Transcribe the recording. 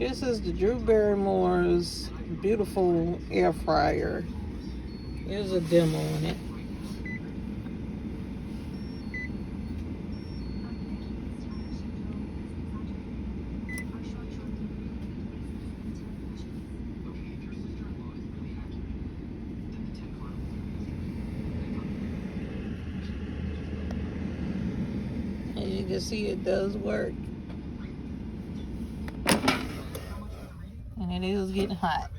This is the Drew Barrymore's beautiful air fryer. Here's a demo on it. As you can see, it does work. And it is getting hot.